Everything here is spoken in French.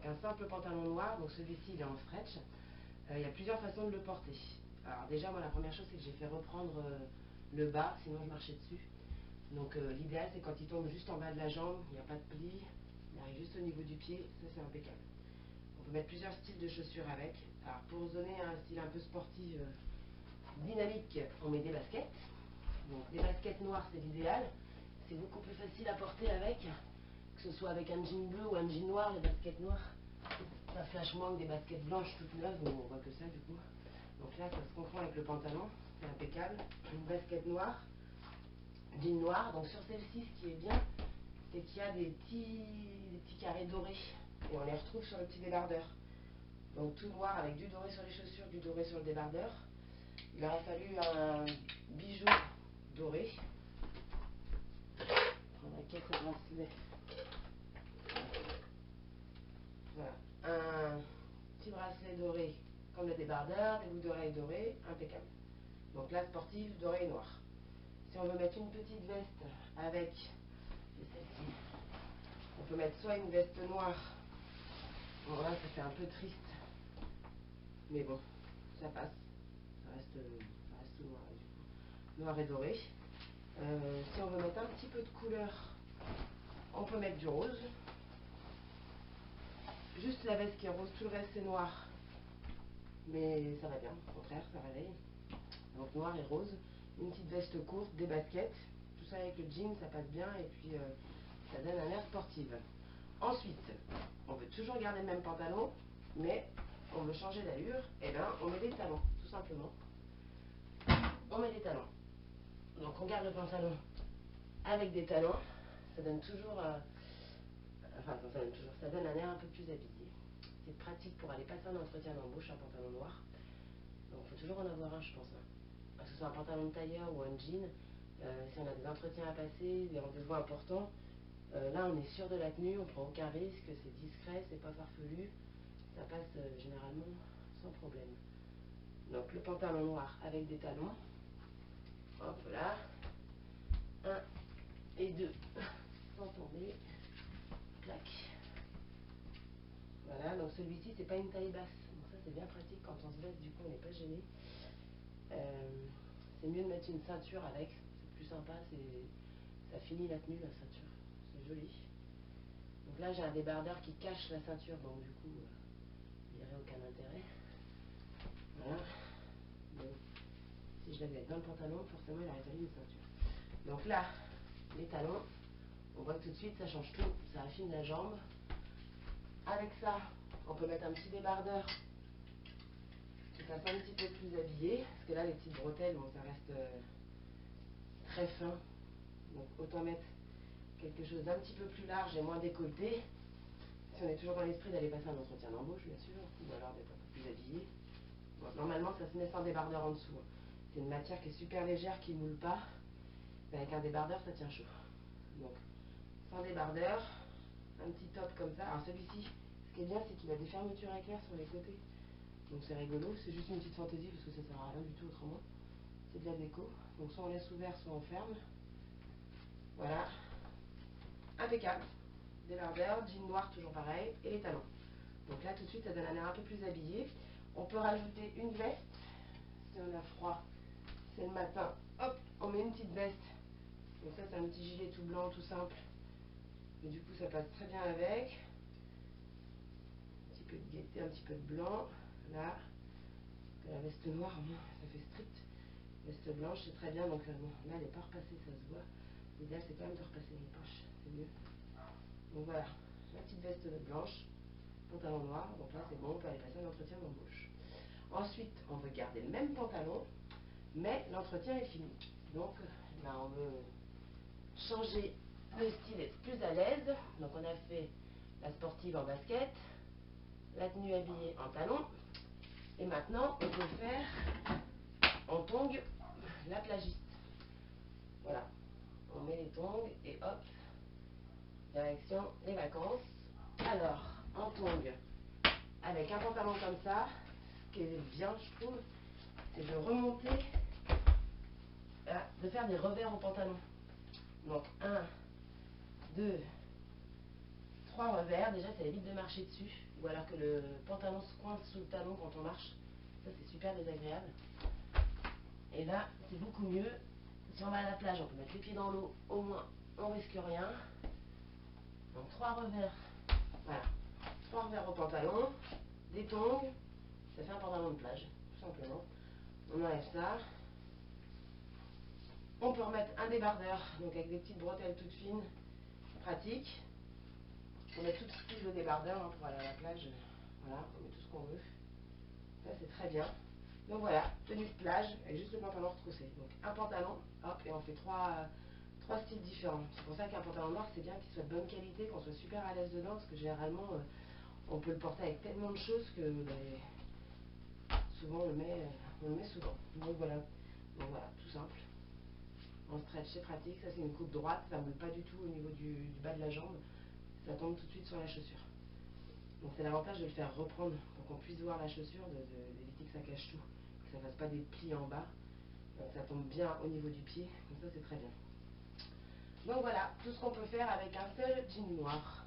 un simple pantalon noir, donc celui-ci il est en stretch. Il y a plusieurs façons de le porter. Alors déjà, moi la première chose c'est que j'ai fait reprendre le bas, sinon je marchais dessus. Donc l'idéal c'est quand il tombe juste en bas de la jambe, il n'y a pas de pli, il arrive juste au niveau du pied, ça c'est impeccable. On peut mettre plusieurs styles de chaussures avec. Alors pour se donner un style un peu sportif, dynamique, on met des baskets. Donc des baskets noires c'est l'idéal. C'est beaucoup plus facile à porter avec, que ce soit avec un jean bleu ou un jean noir, les baskets noires. Ça flash moins que des baskets blanches toutes neuves, où on voit que ça du coup. Donc là ça se confond avec le pantalon, c'est impeccable. Une basket noire, jean noir. Donc sur celle-ci ce qui est bien, c'est qu'il y a des petits carrés dorés. Et on les retrouve sur le petit débardeur. Donc tout noir avec du doré sur les chaussures, du doré sur le débardeur. Il aurait fallu un bijou doré. On a quelques bracelets. Voilà. Un petit bracelet doré comme le débardeur, des boucles d'oreilles dorées, impeccable. Donc là, sportive, doré et noir. Si on veut mettre une petite veste avec, c'est celle-ci, on peut mettre soit une veste noire. Bon là, ça fait un peu triste. Mais bon, ça passe. Ça reste tout noir du coup. Noir et doré. Si on veut mettre un petit peu de couleur, on peut mettre du rose. Juste la veste qui est rose, tout le reste c'est noir. Mais ça va bien, au contraire, ça réveille. Donc noir et rose. Une petite veste courte, des baskets. Tout ça avec le jean, ça passe bien et puis ça donne un air sportif. Ensuite, on veut toujours garder le même pantalon, mais on veut changer d'allure. Et bien, on met des talons, tout simplement. On met des talons. Donc on garde le pantalon avec des talons. Ça donne toujours, ça donne un air un peu plus habillé. C'est pratique pour aller passer un entretien d'embauche, un pantalon noir. Donc il faut toujours en avoir un, je pense. Que ce soit un pantalon de tailleur ou un jean. Si on a des entretiens à passer, des rendez-vous importants, là on est sûr de la tenue, on prend aucun risque, c'est discret, c'est pas farfelu. Ça passe généralement sans problème. Donc le pantalon noir avec des talons. Hop là. 1 et 2 sans tomber. Clac. Voilà, donc celui-ci c'est pas une taille basse. Donc ça c'est bien pratique quand on se baisse, du coup on n'est pas gêné. C'est mieux de mettre une ceinture avec, c'est plus sympa, ça finit la tenue la ceinture, c'est joli. Donc là j'ai un débardeur qui cache la ceinture, donc du coup il n'y aurait aucun intérêt. Voilà. Donc, si je l'avais dans le pantalon, forcément il aurait fallu une ceinture. Donc là, les talons, on voit que tout de suite ça change tout, ça affine la jambe. Avec ça, on peut mettre un petit débardeur qui fasse un petit peu plus habillé, parce que là les petites bretelles, bon, ça reste très fin, donc autant mettre quelque chose d'un petit peu plus large et moins décolleté, si on est toujours dans l'esprit d'aller passer un entretien d'embauche bien sûr, ou alors d'être un peu plus habillé. Bon, normalement ça se met sans débardeur en dessous, c'est une matière qui est super légère, qui ne moule pas, mais avec un débardeur ça tient chaud. Donc sans débardeur, un petit top comme ça. Alors celui-ci, ce qui est bien c'est qu'il a des fermetures éclairs sur les côtés, donc c'est rigolo, c'est juste une petite fantaisie parce que ça sert à rien du tout autrement. C'est de la déco, donc soit on laisse ouvert, soit on ferme. Voilà, impeccable. Débardeur, jean noir toujours pareil, et les talons. Donc là tout de suite ça donne un air un peu plus habillé. On peut rajouter une veste, si on a froid, c'est le matin, hop, on met une petite veste. Donc ça c'est un petit gilet tout blanc, tout simple. Mais du coup ça passe très bien avec. Un petit peu de gaieté, un petit peu de blanc, là. Que la veste noire, ça fait strict. Veste blanche, c'est très bien, donc bon, là elle n'est pas repassée, ça se voit. L'idéal c'est quand même de repasser les poches, c'est mieux. Donc voilà, la petite veste blanche, pantalon noir, donc là c'est bon, on peut aller passer un entretien d'embauche. Ensuite, on veut garder le même pantalon, mais l'entretien est fini. Donc là on veut changer le style, être plus à l'aise. Donc on a fait la sportive en basket, la tenue habillée en talon, et maintenant on peut faire en tongs la plagiste. Voilà, on met les tongs et hop, direction les vacances. Alors, en tongs, avec un pantalon comme ça, ce qui est bien, je trouve, c'est de remonter, de faire des revers au pantalon. Donc, 1, 2, 3 revers, déjà ça évite de marcher dessus, ou alors que le pantalon se coince sous le talon quand on marche. Ça c'est super désagréable. Et là c'est beaucoup mieux. Si on va à la plage, on peut mettre les pieds dans l'eau, au moins on risque rien. Donc 3 revers, voilà, 3 revers au pantalon, des tongs, ça fait un pantalon de plage, tout simplement. On enlève ça. On peut remettre un débardeur, donc avec des petites bretelles toutes fines, pratique. On met tout style de débardeur hein, pour aller à la plage. Voilà, on met tout ce qu'on veut. Ça c'est très bien. Donc voilà, tenue de plage avec juste le pantalon retroussé. Donc un pantalon, hop, et on fait trois styles différents. C'est pour ça qu'un pantalon noir c'est bien qu'il soit de bonne qualité, qu'on soit super à l'aise dedans, parce que généralement on peut le porter avec tellement de choses que souvent on le met souvent. Donc voilà, tout simple. En stretch c'est pratique, ça c'est une coupe droite, ça ne moule pas du tout au niveau du bas de la jambe, ça tombe tout de suite sur la chaussure. Donc c'est l'avantage de le faire reprendre pour qu'on puisse voir la chaussure, d'éviter que ça cache tout, que ça ne fasse pas des plis en bas. Donc ça tombe bien au niveau du pied, donc ça c'est très bien. Donc voilà, tout ce qu'on peut faire avec un seul jean noir.